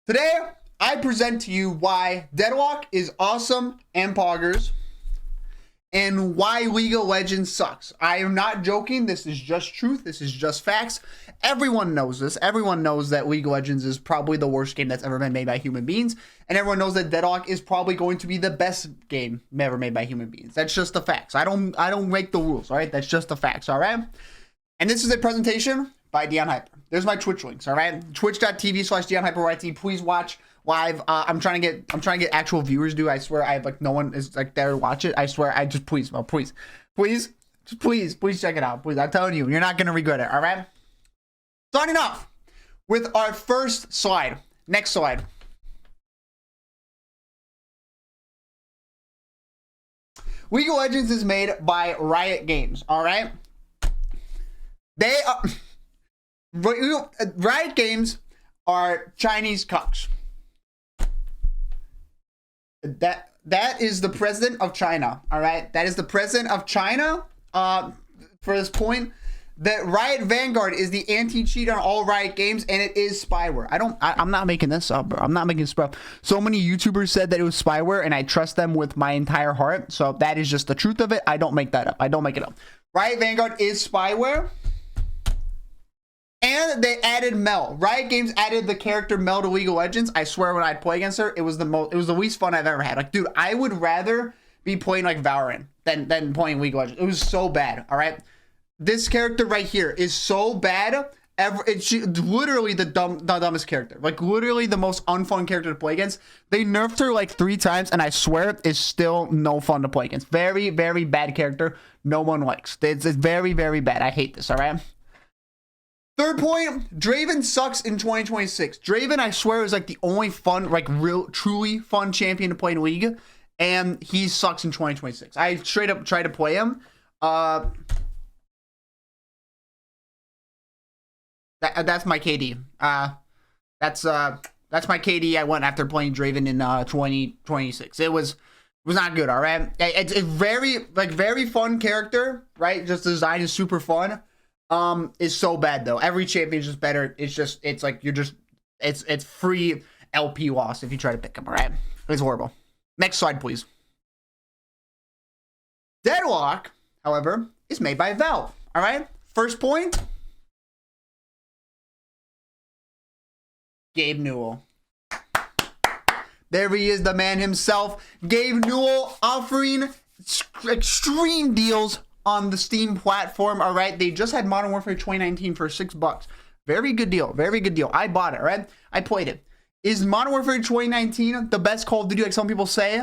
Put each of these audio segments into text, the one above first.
Today, I present to you why Deadlock is awesome and poggers, and why League of Legends sucks. I am not joking. This is just truth. This is just facts. Everyone knows this. Everyone knows that League of Legends is probably the worst game that's ever been made by human beings. And everyone knows that Deadlock is probably going to be the best game ever made by human beings. That's just the facts. I don't make the rules, all right? That's just the facts, all right? And this is a presentation by DionHyper. There's my Twitch links, all right? Twitch.tv/DionHyper. Please watch live. I'm trying to get actual viewers, dude. I swear I have like no one is like there to watch it. I swear I just please check it out. Please, I'm telling you, you're not gonna regret it, all right? Starting off with our first slide. Next slide. League of Legends is made by Riot Games, all right? They are Riot Games are Chinese cucks. That is the president of China, all right? That is the president of China. For this point, that Riot Vanguard is the anti-cheat on all Riot Games, and it is spyware. I'm not making this up, bro. I'm not making this up. So many YouTubers said that it was spyware, and I trust them with my entire heart. So that is just the truth of it. I don't make that up. I don't make it up. Riot Vanguard is spyware. And they added Mel. Riot Games added the character Mel to League of Legends. I swear when I'd play against her, it was the least fun I've ever had. Like, dude, I would rather be playing like Valorant than playing League of Legends. It was so bad, all right? This character right here is so bad. It's literally the dumbest character. Like, literally the most unfun character to play against. They nerfed her like 3 times, and I swear it's still no fun to play against. Very, very bad character. No one likes. It's very, very bad. I hate this, all right? Third point, Draven sucks in 2026. Draven, I swear, is like the only fun, like real, truly fun champion to play in League, and he sucks in 2026. I straight up tried to play him. That's my KD. That's my KD. I went after playing Draven in 2026. It was not good. All right, it's a very fun character, right? Just the design is super fun. Is so bad though. Every champion is just better. It's free LP loss if you try to pick him, all right? It's horrible. Next slide, please. Deadlock, however, is made by Valve, all right? First point, Gabe Newell. There he is, the man himself. Gabe Newell offering extreme deals on the Steam platform, all right? They just had Modern Warfare 2019 for $6. Very good deal. Very good deal. I bought it, all right? I played it. Is Modern Warfare 2019 the best Call of Duty, like some people say?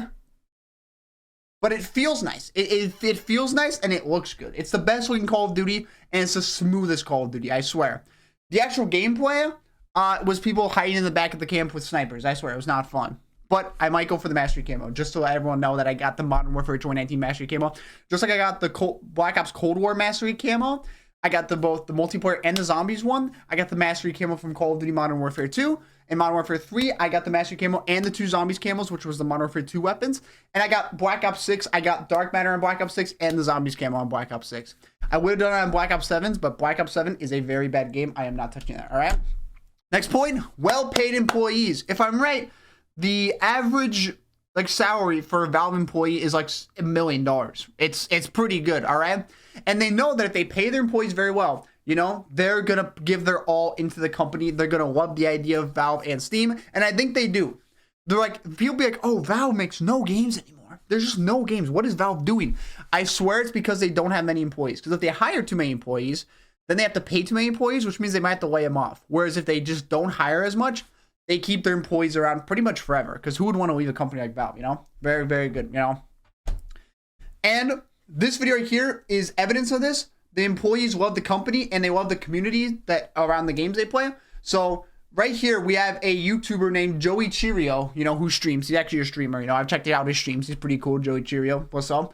But it feels nice. It feels nice, and it looks good. It's the best looking Call of Duty, and it's the smoothest Call of Duty, I swear. The actual gameplay was people hiding in the back of the camp with snipers. I swear, it was not fun. But I might go for the Mastery Camo, just to let everyone know that I got the Modern Warfare 2019 Mastery Camo. Just like I got the Black Ops Cold War Mastery Camo. I got both the multiplayer and the zombies one. I got the Mastery Camo from Call of Duty Modern Warfare 2. In Modern Warfare 3, I got the Mastery Camo and the 2 zombies camos, which was the Modern Warfare 2 weapons. And I got Black Ops 6. I got Dark Matter on Black Ops 6 and the zombies camo on Black Ops 6. I would have done it on Black Ops 7s, but Black Ops 7 is a very bad game. I am not touching that, all right? Next point, well-paid employees. If I'm right, the average like salary for a Valve employee is like $1 million. It's pretty good, all right? And they know that if they pay their employees very well, you know, they're gonna give their all into the company. They're gonna love the idea of Valve and Steam, and I think they do. They're like, people be like, oh, Valve makes no games anymore. There's just no games. What is Valve doing? I swear it's because they don't have many employees. Because if they hire too many employees, then they have to pay too many employees, which means they might have to lay them off. Whereas if they just don't hire as much, they keep their employees around pretty much forever, because who would want to leave a company like Valve, you know? Very, very good, you know? And this video right here is evidence of this. The employees love the company, and they love the community that around the games they play. So right here, we have a YouTuber named Joey Cheerio, you know, who streams. He's actually a streamer, you know? I've checked out his streams. He's pretty cool, Joey Cheerio. What's up?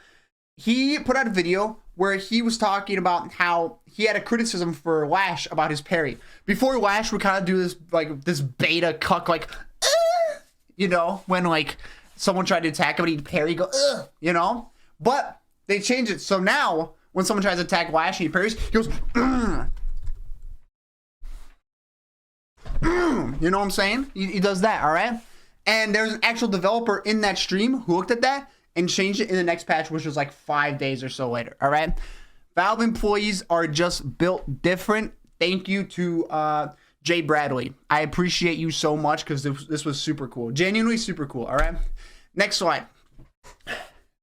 He put out a video where he was talking about how he had a criticism for Lash about his parry. Before, Lash would kind of do this, like, this beta cuck, like, you know, when, like, someone tried to attack him and he'd parry, go, you know? But they changed it. So now, when someone tries to attack Lash and he parries, he goes, You know what I'm saying? He does that, all right? And there's an actual developer in that stream who looked at that and changed it in the next patch, which was like 5 days or so later, all right? Valve employees are just built different. Thank you to Jay Bradley. I appreciate you so much because this was super cool. Genuinely super cool, all right? Next slide.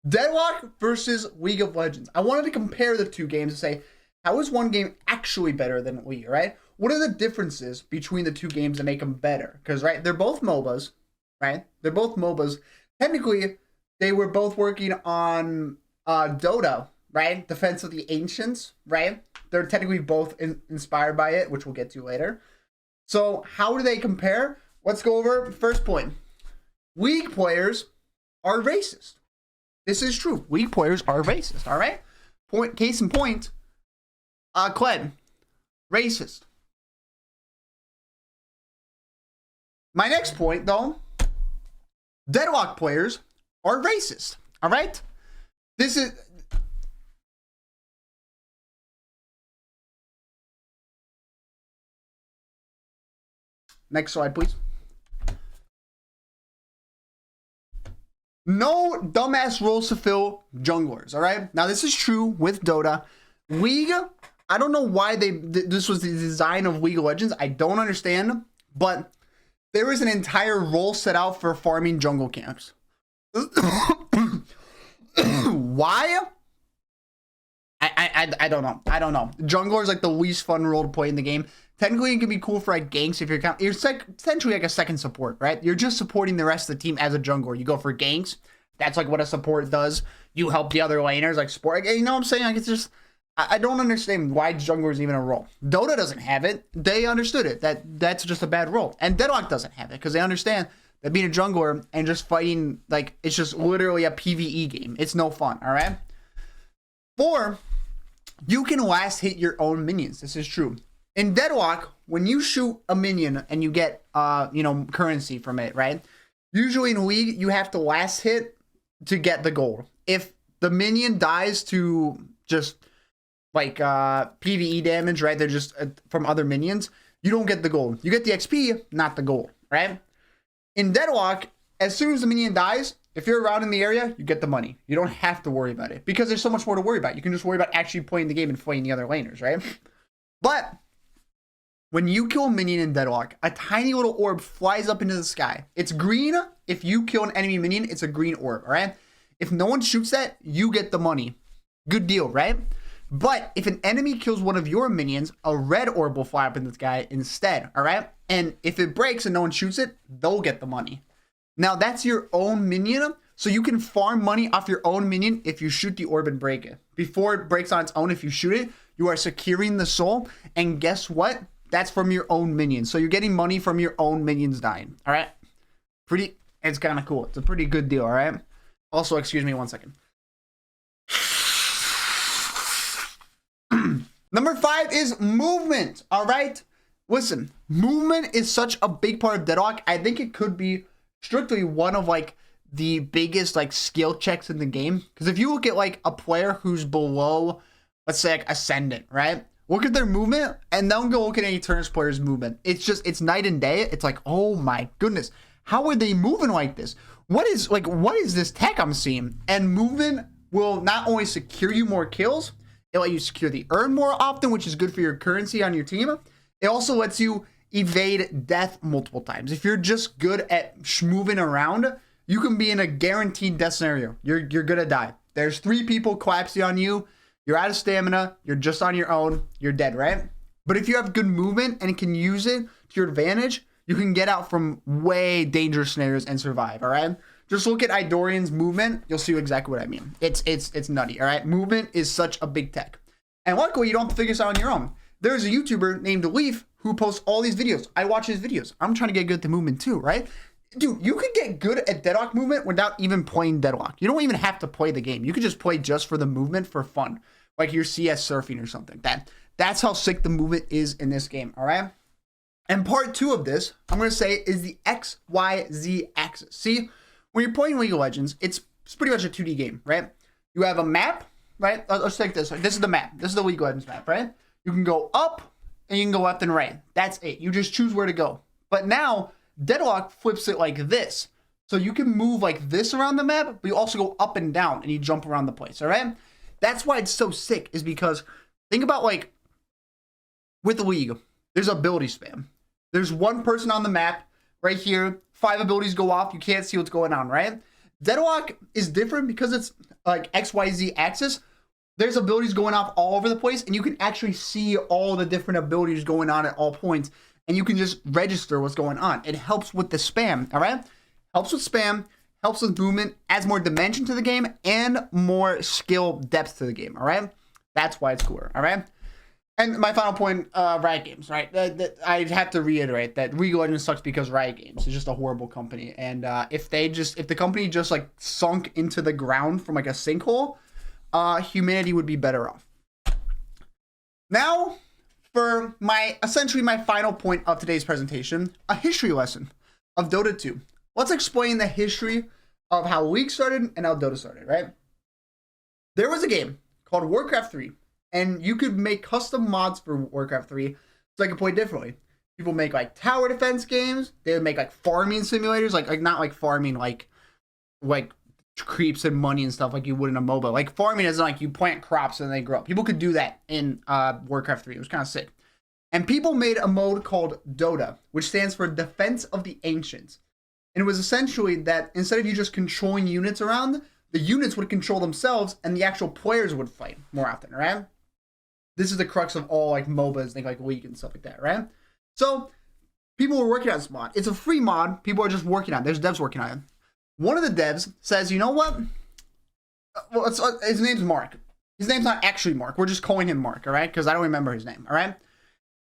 Deadlock versus League of Legends. I wanted to compare the two games and say, how is one game actually better than League, right? What are the differences between the two games that make them better? Because, right, they're both MOBAs, right? They're both MOBAs. Technically, they were both working on Dota, right? Defense of the Ancients, right? They're technically both inspired by it, which we'll get to later. So how do they compare? Let's go over first point. League players are racist. This is true. League players are racist, all right? Case in point, Cled, racist. My next point, though, Deadlock players are racist, all right? This is... Next slide, please. No dumbass roles to fill junglers, all right? Now, this is true with Dota. League, I don't know why this was the design of League of Legends. I don't understand, but there is an entire role set out for farming jungle camps. Why? I don't know. I don't know. Jungler is like the least fun role to play in the game. Technically, it can be cool for like ganks if you're essentially like a second support, right? You're just supporting the rest of the team as a jungler. You go for ganks. That's like what a support does. You help the other laners like support. You know what I'm saying? Like it's just I don't understand why jungler is even a role. Dota doesn't have it. They understood it. That's just a bad role. And Deadlock doesn't have it because they understand that being a jungler and just fighting like it's just literally a PvE game. It's no fun. All right. 4, you can last hit your own minions. This is true. In Deadlock, when you shoot a minion and you get, currency from it, right? Usually in League, you have to last hit to get the gold. If the minion dies to just like PvE damage, right? They're just from other minions. You don't get the gold. You get the XP, not the gold, right? In Deadlock, as soon as the minion dies, if you're around in the area, you get the money. You don't have to worry about it because there's so much more to worry about. You can just worry about actually playing the game and fighting the other laners, right? But when you kill a minion in Deadlock, a tiny little orb flies up into the sky. It's green. If you kill an enemy minion, it's a green orb, all right? If no one shoots that, you get the money. Good deal, right? But if an enemy kills one of your minions, a red orb will fly up in the sky instead, all right? And if it breaks and no one shoots it, they'll get the money. Now, that's your own minion, so you can farm money off your own minion if you shoot the orb and break it. Before it breaks on its own, if you shoot it, you are securing the soul, and guess what? That's from your own minions. So you're getting money from your own minions dying, all right? It's kind of cool. It's a pretty good deal, all right? Also, excuse me 1 second. Number 5 is movement, all right? Listen, movement is such a big part of Deadlock. I think it could be strictly one of like the biggest like skill checks in the game. Because if you look at like a player who's below, let's say like Ascendant, right? Look at their movement and don't go look at any Eternus player's movement. It's night and day. It's like, oh my goodness, how are they moving like this? What is this tech I'm seeing? And movement will not only secure you more kills, it'll let you secure the urn more often, which is good for your currency on your team. It also lets you evade death multiple times. If you're just good at moving around, you can be in a guaranteed death scenario. You're gonna die. There's 3 people collapsing on you. You're out of stamina. You're just on your own. You're dead, right? But if you have good movement and can use it to your advantage, you can get out from way dangerous scenarios and survive, all right? Just look at Idorian's movement. You'll see exactly what I mean. It's nutty, all right? Movement is such a big tech. And luckily, you don't have to figure this out on your own. There's a YouTuber named Leaf who posts all these videos. I watch his videos. I'm trying to get good at the movement too, right? Dude, you could get good at Deadlock movement without even playing Deadlock. You don't even have to play the game. You could just play just for the movement for fun. Like your CS surfing or something. That's how sick the movement is in this game, all right? And part 2 of this, I'm going to say, is the XYZ axis. See, when you're playing League of Legends, it's pretty much a 2D game, right? You have a map, right? Let's take this. This is the map. This is the League of Legends map, right? You can go up and you can go left and right. That's it. You just choose where to go. But now Deadlock flips it like this. So you can move like this around the map, but you also go up and down and you jump around the place, all right? That's why it's so sick, is because think about like with the League, there's ability spam. There's one person on the map right here, 5 abilities go off, you can't see what's going on, right? Deadlock is different because it's like XYZ axis. There's abilities going off all over the place, and you can actually see all the different abilities going on at all points, and you can just register what's going on. It helps with the spam, all right? Helps with spam, helps with movement, adds more dimension to the game, and more skill depth to the game, all right? That's why it's cooler, all right? And my final point, Riot Games, right? I have to reiterate that League of Legends sucks because Riot Games is just a horrible company. And if the company just like sunk into the ground from like a sinkhole, humanity would be better off. Now, for essentially my final point of today's presentation, a history lesson of Dota 2. Let's explain the history of how League started and how Dota started, right? There was a game called Warcraft 3, and you could make custom mods for Warcraft 3 so I could play differently. People make like tower defense games. They would make like farming simulators, like not like farming like creeps and money and stuff like you would in a MOBA. Like farming is like you plant crops and they grow up. People could do that in Warcraft 3. It was kind of sick. And people made a mode called Dota, which stands for Defense of the Ancients. And it was essentially that instead of you just controlling units around, the units would control themselves and the actual players would fight more often, right? This is the crux of all like MOBAs, like League and stuff like that, right? So people were working on this mod. It's a free mod. People are just working on it. There's devs working on it. One of the devs says, you know what? Well, his name's Mark. His name's not actually Mark. We're just calling him Mark, all right? Because I don't remember his name, all right?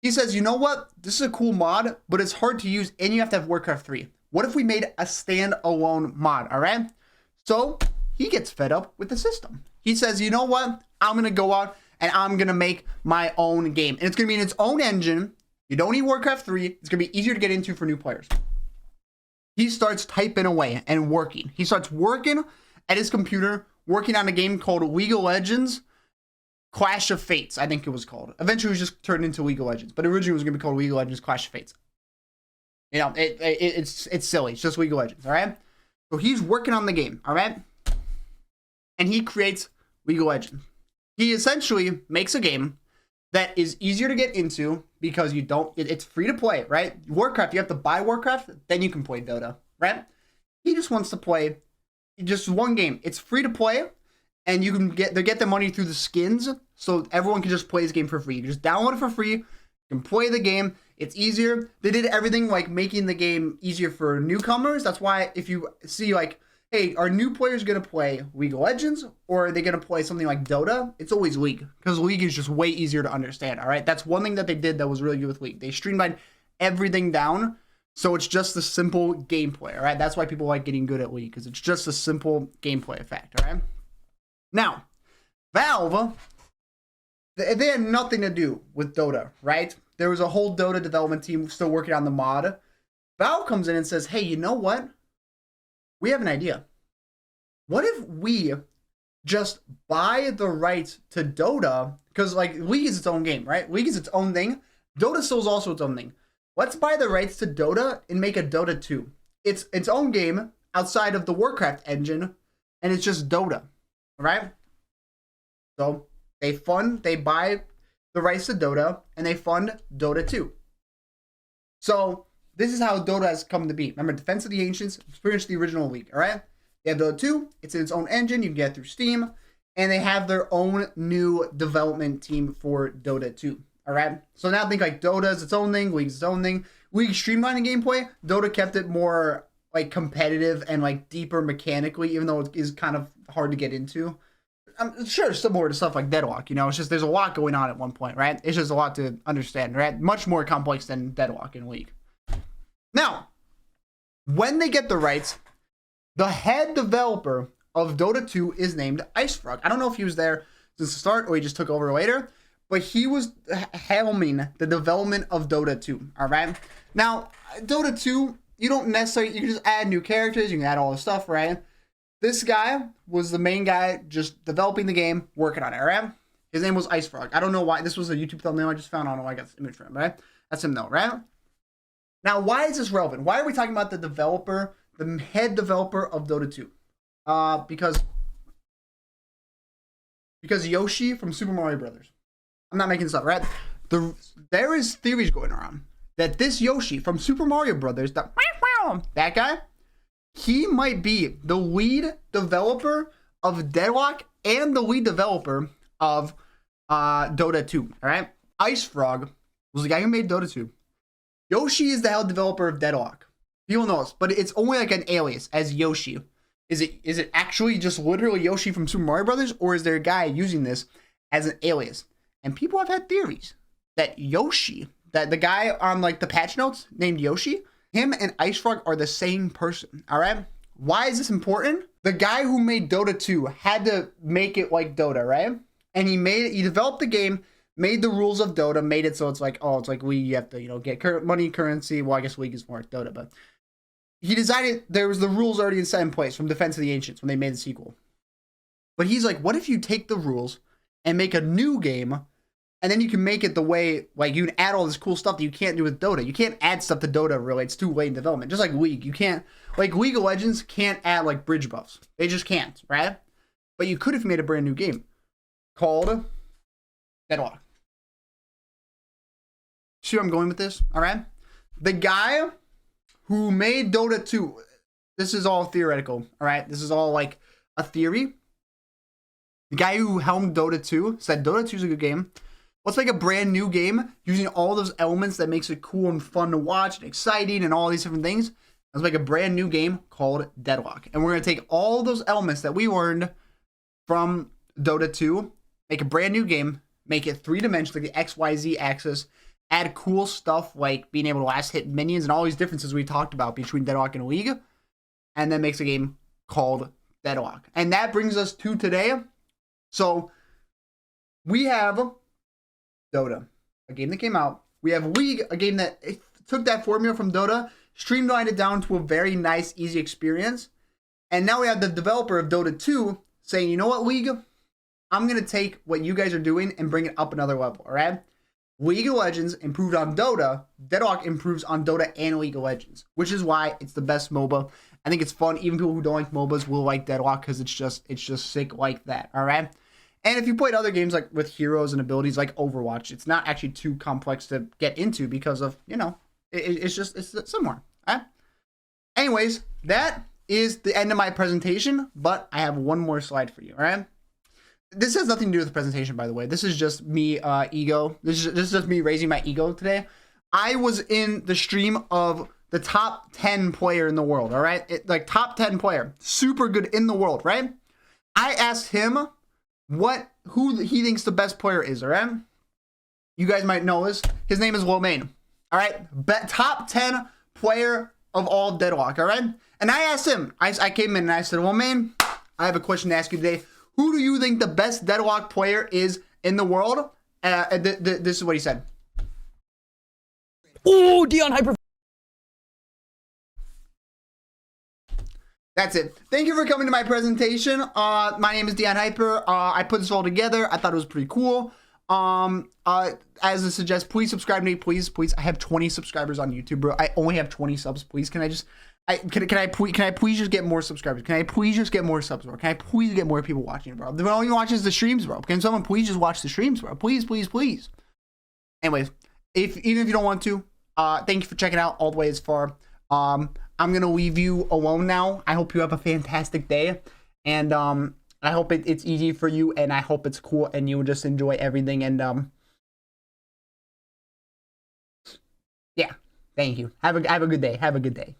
He says, you know what? This is a cool mod, but it's hard to use and you have to have Warcraft 3. What if we made a standalone mod, all right? So he gets fed up with the system. He says, you know what? I'm going to go out and I'm going to make my own game. And it's going to be in its own engine. You don't need Warcraft 3. It's going to be easier to get into for new players. He starts typing away and working. He starts working at his computer, working on a game called League of Legends Clash of Fates, I think it was called. Eventually, it was just turned into League of Legends. But originally, it was going to be called League of Legends Clash of Fates. You know, it's silly. It's just League of Legends, all right? So he's working on the game, all right? And he creates League of Legends. He essentially makes a game that is easier to get into because it's free to play, right? Warcraft, you have to buy Warcraft, then you can play Dota, right? He just wants to play just one game. It's free to play, and you can get the money through the skins, so everyone can just play this game for free. You just download it for free, you can play the game. It's easier. They did everything like making the game easier for newcomers. That's why if you see like, hey, are new players going to play League of Legends or are they going to play something like Dota? It's always League because League is just way easier to understand, all right? That's one thing that they did that was really good with League. They streamlined everything down, so it's just the simple gameplay, all right? That's why people like getting good at League because it's just a simple gameplay effect, all right? Now, Valve, they had nothing to do with Dota, right? There was a whole Dota development team still working on the mod. Valve comes in and says, hey, you know what? We have an idea. What if we just buy the rights to Dota? Because like League is its own game, right? League is its own thing. Dota still is also its own thing. Let's buy the rights to Dota and make a Dota 2. It's its own game outside of the Warcraft engine, and it's just Dota, right? So they buy the rights to Dota, and they fund Dota 2. So this is how Dota has come to be. Remember, Defense of the Ancients, it's pretty much the original League, all right? They have Dota 2. It's in its own engine. You can get it through Steam. And they have their own new development team for Dota 2, all right? So now think like Dota is its own thing. League's its own thing. League streamlined the gameplay. Dota kept it more like competitive and like deeper mechanically, even though it is kind of hard to get into. I'm sure it's similar to stuff like Deadlock, you know, it's just there's a lot going on at one point, right? It's just a lot to understand, right? Much more complex than Deadlock in League. Now, when they get the rights, the head developer of Dota 2 is named IceFrog. I don't know if he was there since the start or he just took over later, but he was helming the development of Dota 2, all right? Now, Dota 2, you don't necessarily, you can just add new characters, you can add all this stuff, right? This guy was the main guy just developing the game, working on it, right? His name was IceFrog. I don't know why. This was a YouTube thumbnail I just found. I don't know why I got this image from him, right? That's him though, right? Now, why is this relevant? Why are we talking about the developer, the head developer of Dota 2? Because Yoshi from Super Mario Brothers. I'm not making this up, right? There is theories going around that this Yoshi from Super Mario Brothers, that guy, he might be the lead developer of Deadlock and the lead developer of Dota 2. All right, Ice Frog was the guy who made Dota 2. Yoshi is the head developer of Deadlock. People know this, but it's only like an alias as Yoshi. Is it actually just literally Yoshi from Super Mario Brothers, or is there a guy using this as an alias? And people have had theories that Yoshi, that the guy on like the patch notes named Yoshi, him and Ice Frog are the same person. All right. Why is this important? The guy who made Dota 2 had to make it like Dota, right? And he developed the game, made the rules of Dota, made it so it's like, oh, it's like League, you have to, get money, currency. Well, I guess League is more like Dota, but he decided there was the rules already set in place from Defense of the Ancients when they made the sequel. But he's like, what if you take the rules and make a new game, and then you can make it the way, like, you can add all this cool stuff that you can't do with Dota. You can't add stuff to Dota, really. It's too late in development. Just like League. You can't, like, League of Legends can't add, like, bridge buffs. They just can't, right? But you could have made a brand new game called Deadlock. See where I'm going with this? All right? The guy who made Dota 2, this is all theoretical, all right? This is all, like, a theory. The guy who helmed Dota 2 said Dota 2 is a good game. Let's make a brand new game using all those elements that makes it cool and fun to watch and exciting and all these different things. Let's make a brand new game called Deadlock. And we're going to take all those elements that we learned from Dota 2, make a brand new game, make it three-dimensional, like the XYZ axis, add cool stuff like being able to last hit minions and all these differences we talked about between Deadlock and League, and then makes a game called Deadlock. And that brings us to today. So we have Dota, a game that came out. We have League, a game that took that formula from Dota, streamlined it down to a very nice, easy experience. And now we have the developer of Dota 2 saying, you know what, League? I'm going to take what you guys are doing and bring it up another level, all right? League of Legends improved on Dota. Deadlock improves on Dota and League of Legends, which is why it's the best MOBA. I think it's fun. Even people who don't like MOBAs will like Deadlock because it's just sick like that, all right? And if you played other games like with heroes and abilities like Overwatch, it's not actually too complex to get into because of, it's similar. Right? Anyways, that is the end of my presentation, but I have one more slide for you, all right? This has nothing to do with the presentation, by the way. This is just me, ego. This is just me raising my ego today. I was in the stream of the top 10 player in the world, all right? Top 10 player, super good in the world, right? I asked him who he thinks the best player is, all right? You guys might know this. His name is Lomain, all right? Top 10 player of all Deadlock, all right? And I asked him, I came in and I said, Lomain, I have a question to ask you today. Who do you think the best Deadlock player is in the world? This is what he said. Oh, DionHyper. That's it. Thank you for coming to my presentation. My name is DionHyper. I put this all together. I thought it was pretty cool. As a suggest, please subscribe to me, please. I have 20 subscribers on YouTube, bro. I only have 20 subs. Please, can I please just get more subscribers? Can I please just get more subs, bro? Can I please get more people watching, bro? No one even watches the streams, bro. Can someone please just watch the streams, bro? Please. Anyways, even if you don't want to, thank you for checking out all the way as far. I'm gonna leave you alone now. I hope you have a fantastic day, and I hope it's easy for you, and I hope it's cool, and you just enjoy everything. And yeah, thank you. Have a good day.